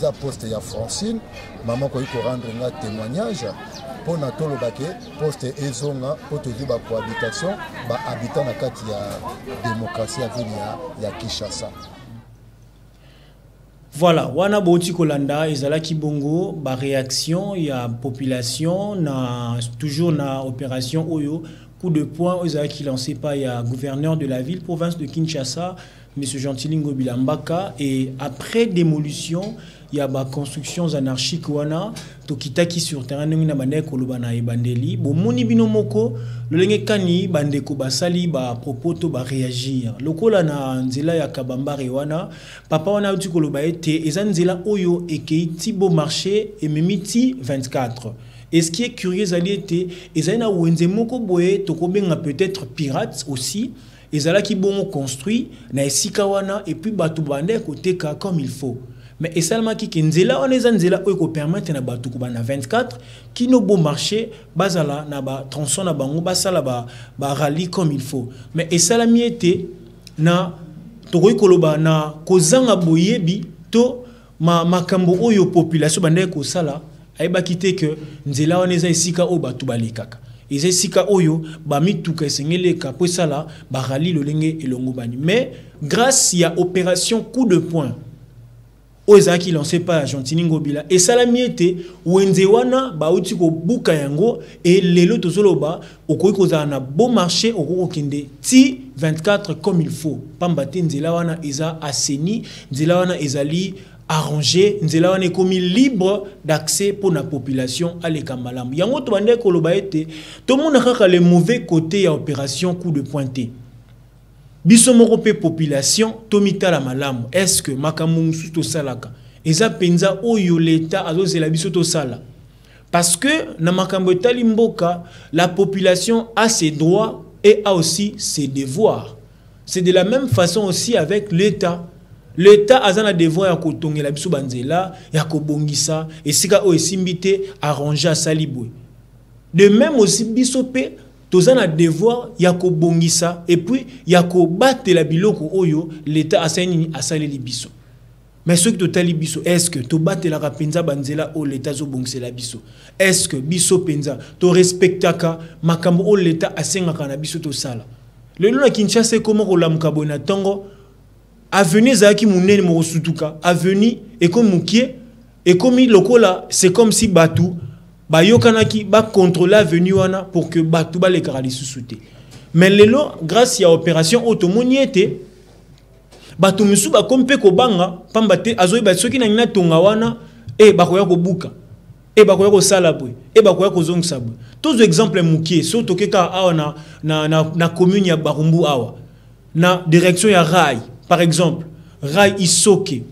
a poste il y a Francine. Maman qui rendre un témoignage. Pour le poste ezonga pour résoudre la cohabitation. Habitant na kati ya démocratie à Kinshasa. Voilà, wana boti kolanda ezala kibongo ba réaction ya population na toujours na opération Oyo coup de poing ezala qui lancé par ya gouverneur de la ville province de Kinshasa monsieur Gentilingo Bilambaka et après démolition il y a ba constructions anarchiques wana tokitaki sur terrain na bande koloba na ebandeli bo moni bino moko lolenge kani bandeko basali ba propos to ba réagir lokola na nzela ya kabambare wana papa wana uti koloba ete eza nzela oyo ekeiti bo marché et memiti 24. Et ce qui est curieux c'est ezali na wenze moko boye tokobenga peut-être pirates aussi ezala ki bon construit na esika wana et puis batu bande koteka comme il faut. Mais et seulement qui nzela on est nzela oyo permettre na batu ko na 24 qui no bon marché bazala na ba tronçon na bango basala ba rallye comme il faut. Mais et salami était na tokoy koloba na kozanga boyebi to makambo oyo population bande ko sala ayeba kité que nzela on est esika o batu balekaka. Eza esika oyo ba mituka esengeleka po sala ba rallye lolenge elongo bani. Mais grâce à opération coup de poing oza qui lancé par Gentilingo Bila et salami était wenze wana ba uti ko buka yango et lelo tozoloba okoki kozala na bon marché okoko kende ti 24 comme il faut pambate nzela wana eza assaini nzela wana ezali arrangé nzela wana ekomi libre d'accès pour la population à l'ekambalamu yango to bande ko loba ete to mona kaka le mauvais côté ya opération coup de pointé. Biso moko pe population tomita la malamu est-ce que makamu to salaka eza penza oyo l'état azozela biso to sala parce que na makambo etali mboka la population a ses droits et a aussi ses devoirs. C'est de la même façon aussi avec l'état. L'état a un devoir ya kotongela biso banzela ya kobongisa esika o esimbite arranger à salibwe. De même aussi biso pe toza na devoir ya kobongisa et puis ya kobatela la biloko oyo l'état asani asaleli biso. Mais ce que totali biso est-ce que to batela ka penza banzela o l'état zo bongisela biso? Est-ce que biso penza to respectaka makambo o l'état asengaka na biso to sala? Le na Kinshasa comment ko lamuka bona tongo avenue zaki munene mo sutuka avenue et comme mukie et comme lokola c'est comme si batu ba yokanaki ba contrôler l'avenue wana pour que batu ba les karalisu souté. Mais lelo grâce à opération automoniete batu misu ba kompe ko banga pambate azoyi ba soki na ngina tonga wana e ba koya ko buka e ba koya ko sala bwe e ba koya ko zongisa bwe. Tous exemple mukie so tokeka awa na commune ya Barumbu awa na direction ya Rai par exemple Rai Isoke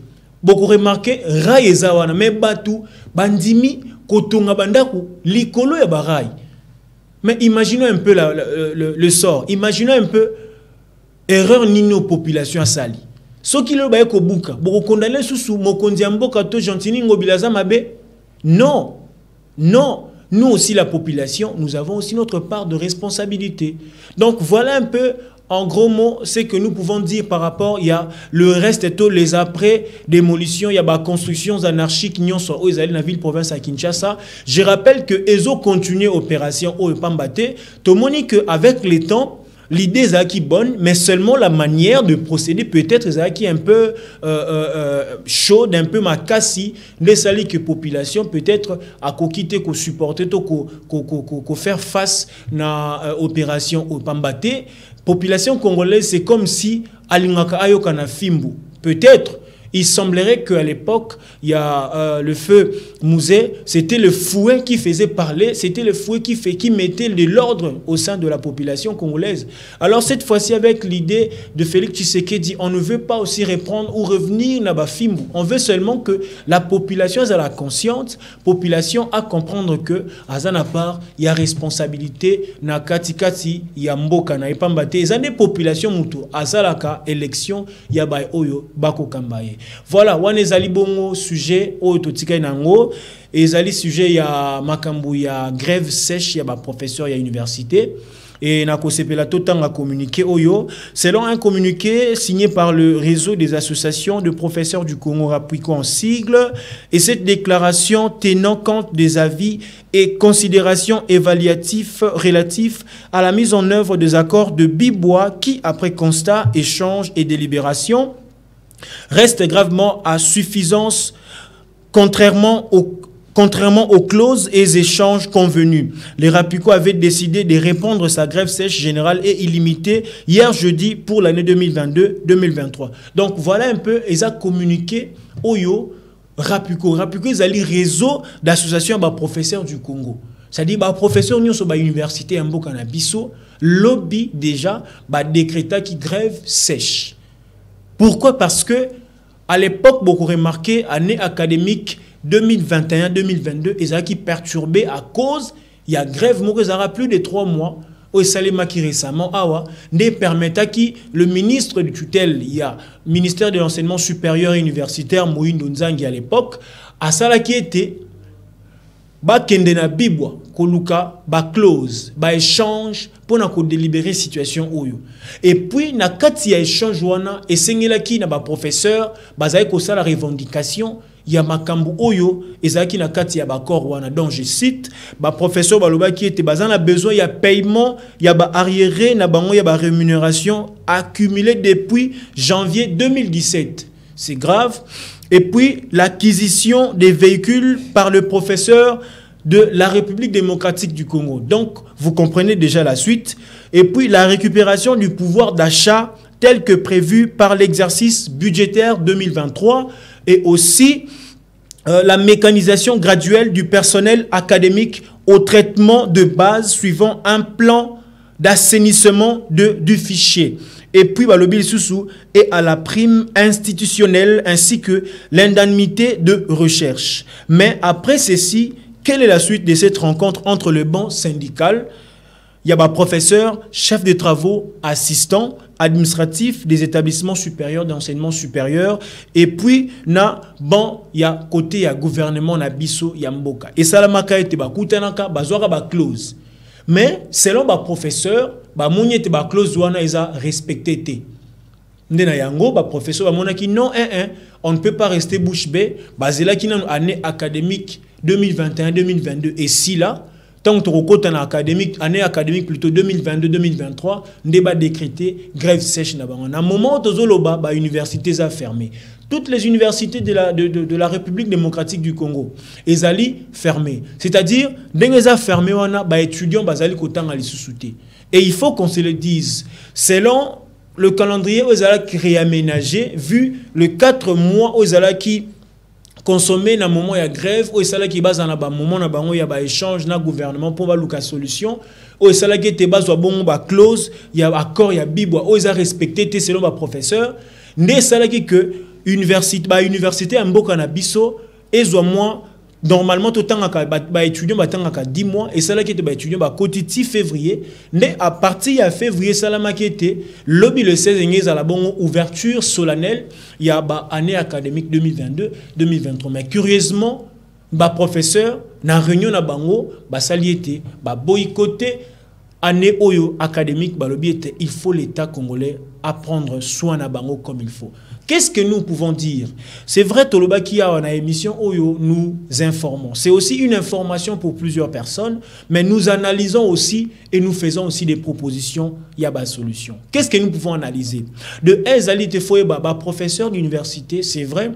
beaucoup remarqué Rai ezawana mais batu bandimi kotonga bandaku likolo ya barai. Mais imaginons un peu le sort. Imaginons un peu erreur nino population sali. Ce qui le baye ko buka, boko condamner susu mokonzi mboka to Gentilingo Bilaza mabe. Non. Non. Nous aussi la population, nous avons aussi notre part de responsabilité. Donc voilà un peu en gros mots, c'est que nous pouvons dire par rapport, il y a le reste et tout, les après démolitions, il y a des constructions anarchiques, nous sommes dans la ville province à Kinshasa. Je rappelle que ESO continue l'opération au Pambate. Tout le monde dit qu'avec les temps, l'idée est qui bonne, mais seulement la manière de procéder peut-être est un peu chaude, un peu macassi. Les salis que population peut-être à quitter, qu'on supporter, qu'on faire face à l'opération au Pambate. Population congolaise, c'est comme si alingaka ayokana fimbu. Peut-être, il semblerait qu'à l'époque, il y a le feu Mouzé, c'était le fouet qui faisait parler, c'était le fouet qui mettait de l'ordre au sein de la population congolaise. Alors cette fois-ci, avec l'idée de Félix Tshisekedi, on ne veut pas aussi reprendre ou revenir à Bafimbu. On veut seulement que la population a la conscience, population à comprendre que à Zana part, il y a responsabilité, na katikati, il y a mboka, na epambate, il y a des populations mutu, à Zalaka, élection, il y a bay oyo, bako kambaye. Voilà, wana ezali bongo sujet o totika nango ezali sujet ya makambu ya grève sèche ya ba professeur ya université. Et na kosepela totanga communiqué oyo selon un communiqué signé par le réseau des associations de professeurs du Congo Rapuiko en sigle, et cette déclaration tenant compte des avis et considérations évaluatifs relatifs à la mise en œuvre des accords de Bibois qui, après constat, échange et délibération, reste gravement à suffisance contrairement aux clauses et échanges convenus. Les Rapuiko avaient décidé de répondre à sa grève sèche générale et illimitée hier jeudi pour l'année 2022-2023. Donc voilà un peu, ils ont communiqué Oyo Rapuiko. Rapuiko, ils ont le réseau d'associations de professeurs du Congo. C'est-à-dire que les professeurs de l'université en Bokanabiso, lobby déjà, décréta qui grève sèche. Pourquoi? Parce que à l'époque, beaucoup remarqué, année académique 2021-2022, ils ont perturbé à cause, il y a grève, ils aura plus de 3 mois, au Salema qui récemment, ne permettra que le ministre de tutelle, il y a ministère de l'enseignement supérieur et universitaire, Moïse Ndonzangi à l'époque, à ça qui était, kende na Bibwa, koluka, clause, échange, pour na ko délibérer situation oyo. Et puis, na kati ya échange wana, et sengela ki na professeur, bazaye ko sa la revendication, ya makambu oyo ezaki na kati ya bakor wana. Donc je cite professeur baloba qui était bazana besoin ya paiement ya arriéré na bango ya rémunération accumulée depuis janvier 2017. C'est grave. Et puis l'acquisition des véhicules par le professeur de la République démocratique du Congo. Donc vous comprenez déjà la suite. Et puis la récupération du pouvoir d'achat tel que prévu par l'exercice budgétaire 2023 et aussi la mécanisation graduelle du personnel académique au traitement de base suivant un plan d'assainissement du fichier. Et puis, le sous et à la prime institutionnelle ainsi que l'indemnité de recherche. Mais après ceci, quelle est la suite de cette rencontre entre le banc syndical? Il y a un professeur, chef de travaux, assistant administratif des établissements supérieurs d'enseignement supérieur, et puis il y a côté il y a gouvernement na biso ya mboka. Et ça la maka ete ba kutanaka bazwaka ba clause. Mais selon ba professeur, ba monyete ba clause wana eza respecté té. Ndena yango ba professeur ba monaki non on ne peut pas rester bouche bée, bazela ki nan année académique 2021-2022 et si là tant que tu as académique, année académique plutôt 2022-2023, débat décrété, grève sèche. À un moment où les universités a fermé. Toutes les universités de la République démocratique du Congo, elles allaient fermer. C'est-à-dire, dès qu'elles ont fermé, les étudiants allaient sous-souter. Et il faut qu'on se le dise. Selon le calendrier, elles allaient réaménager, vu le 4 mois où elles allaient consommer na moment ya grève ou esala ki baza na ba moment na bango ya ba échange na gouvernement pour ba luka solution ou esala ki te baza bon ba clause ya accord ya Bibwa ou eza respecté te selon ba professeur ne esala ki que université ya mboka na biso ezwa moi normalement tout temps ba étudiant ba tangaka 10 mois et ça qui était ba étudiant ba kotiti février mais à partir de février ça la maquette lobby le 16 ngez à la bonne ouverture solennelle il y a ba année académique 2022-2023 mais curieusement ba professeur na réunion na bango ba saliété ba boycotté année oyo académique ba lobby était il faut l'état congolais apprendre soin na bango comme il faut. Qu'est-ce que nous pouvons dire? C'est vrai, Toloba qui a une émission où nous informons. C'est aussi une information pour plusieurs personnes, mais nous analysons aussi et nous faisons aussi des propositions. Il y a des solutions. Qu'est-ce que nous pouvons analyser? De Ezali Tefoye Baba, professeur d'université, c'est vrai.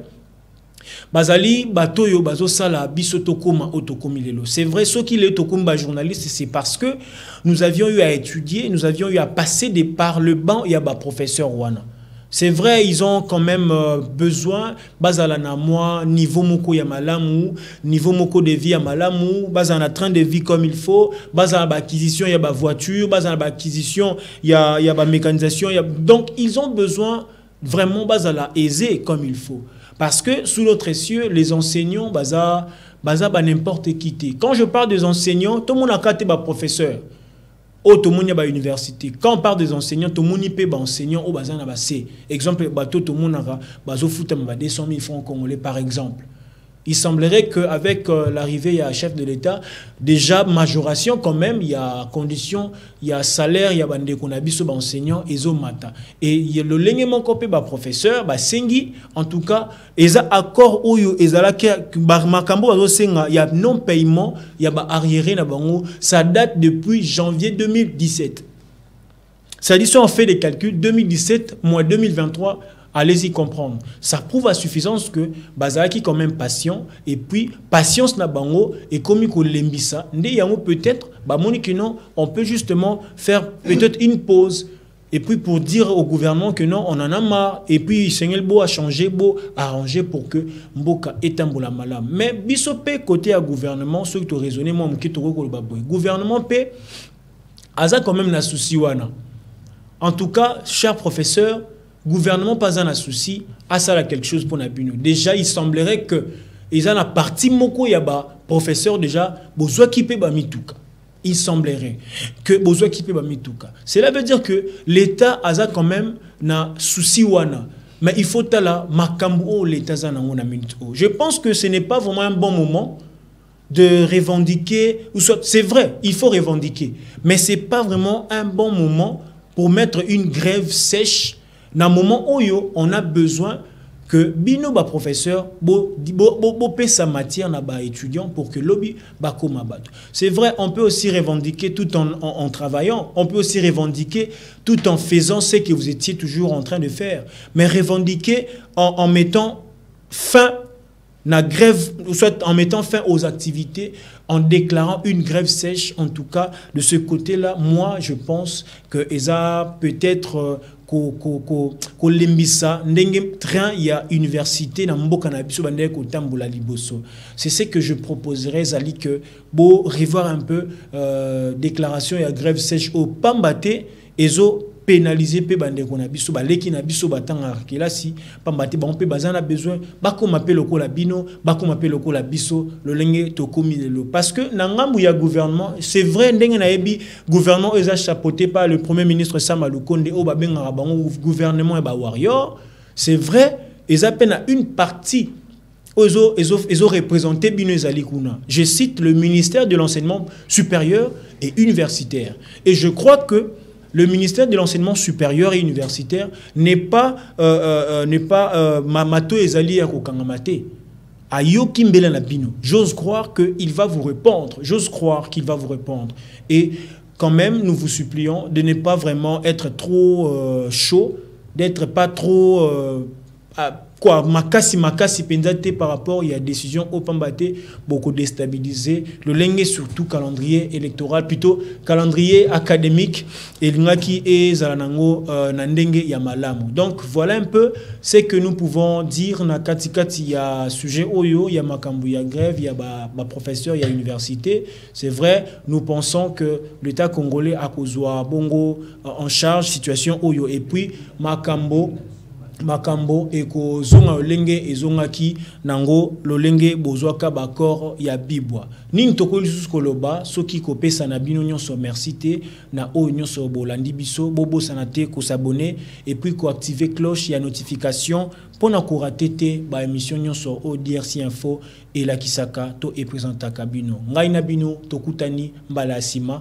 Bazali batoyo bazo sala biso tokoma otokomilelo. C'est vrai, ceux qui les tokomba journalistes, c'est parce que nous avions eu à étudier, nous avions eu à passer par le banc, il y a ba professeur wana. C'est vrai, ils ont quand même besoin, bazala na moi, niveau moko ya malamu, niveau moko de vie ya malamu, bazala train de vie comme il faut, bazala ba acquisition ya ba voiture, bazala ba acquisition ya ba mécanisation, donc ils ont besoin vraiment bazala aisé comme il faut. Parce que sous notre cieux, les enseignants bazala n'importe qui. Quand je parle des enseignants, tout le monde a capté ba professeur. au tomoni ba université. Quand on parle des enseignants, tomoni pe ba enseignants au bazana ba C. Exemple, bato tomonara bazo futa ba 200 000 francs congolais par exemple. Il semblerait qu'avec l'arrivée, il y a un chef de l'État, déjà majoration quand même, il y a conditions, il y a salaire, il y a bandé qu'on a biso enseignant et mata. Et il y a le lenguement copé ba professeur, ba sengi, en tout cas, ils a accord où ils a la makambo azo senga, il y a non paiement, il y a ba arriéré na bango, ça date depuis janvier 2017. Ça dit, si on fait des calculs, 2017, mois 2023, allez-y comprendre. Ça prouve à suffisance que Bazaki quand même patient et puis patience na bango et comme ko lembisa ndé yango peut-être ba monique non, on peut justement faire peut-être une pause et puis pour dire au gouvernement que non, on en a marre et puis Seigneur Bo a changé, Bo arrangé pour que Mboka étamboula malam. Mais bisopé côté à gouvernement, ceux qui ont raisonné moi m'ki to ko baboy. Gouvernement pe aza quand même na souci wana. En tout cas, cher professeur, gouvernement pas un souci, à ça quelque chose pour Nabino. Déjà, il semblerait que ils ont la partie moko yaba professeur déjà besoin kipe ba mituka. Il semblerait que besoin kipe ba mituka. Cela veut dire que l'État a quand même na souci wana. Mais il faut tala makambo l'État zana wana mituka. Je pense que ce n'est pas vraiment un bon moment de revendiquer ou soit c'est vrai, il faut revendiquer, mais c'est pas vraiment un bon moment pour mettre une grève sèche. Dans le moment où on a besoin que bino ba professeur bo paie sa matière na ba étudiant pour que lobby ba koma bato. C'est vrai, on peut aussi revendiquer tout en travaillant, on peut aussi revendiquer tout en faisant ce que vous étiez toujours en train de faire, mais revendiquer en mettant fin la grève, soit en mettant fin aux activités, en déclarant une grève sèche, en tout cas, de ce côté-là, moi, je pense que ESA peut-être ko lembisa ndenge train il y a université na mboka na biso bande ko tambola liboso. C'est ce que je proposerais Zali que bo revoir un peu déclaration et grève sèche au pambate ezo pénaliser pe bande ko na biso baleki na biso batanga kila si pambate ba on pe bazana besoin ba ko m'appelle ko la bino ba ko m'appelle ko la biso le lenge to komi lelo parce que na ngambu ya gouvernement c'est vrai ndenge na yebi gouvernement est chapeauté par le premier ministre Sama Lukonde o ba benga bango gouvernement et ba warrior c'est vrai ils appellent à une partie ils ont représenté bino ezali kuna. Je cite le ministère de l'enseignement supérieur et universitaire et je crois que le ministère de l'enseignement supérieur et universitaire n'est pas Mamato Ezali à Kokangamate. Ayo Kimbela Nabino. J'ose croire qu'il va vous répondre. J'ose croire qu'il va vous répondre. Et quand même, nous vous supplions de ne pas vraiment être trop chaud, d'être pas trop makasi pendate par rapport il y a décision au pambate beaucoup déstabilisé le lengue surtout calendrier électoral plutôt calendrier académique et l'ingaki et zalanango nandenge ya malamu. Donc voilà un peu ce que nous pouvons dire na katikati ya sujet oyo ya makambu ya grève ya ba professeur ya université. C'est vrai, nous pensons que l'État congolais a kozwa bongo en charge situation oyo et puis makambo eko zonga olenge ezongaki nango lolenge bozwaka bakor ya bibwa nini tokoli susu koloba soki kopesa na bino nyonso merci te na oyo nyonso bolandi biso bobosana te ko s'abonner et puis ko activer cloche ya notification pona ko rater te ba émission nyonso au DRC Info et la kisaka to e présentaka bino ngai na bino tokutani mbala sima.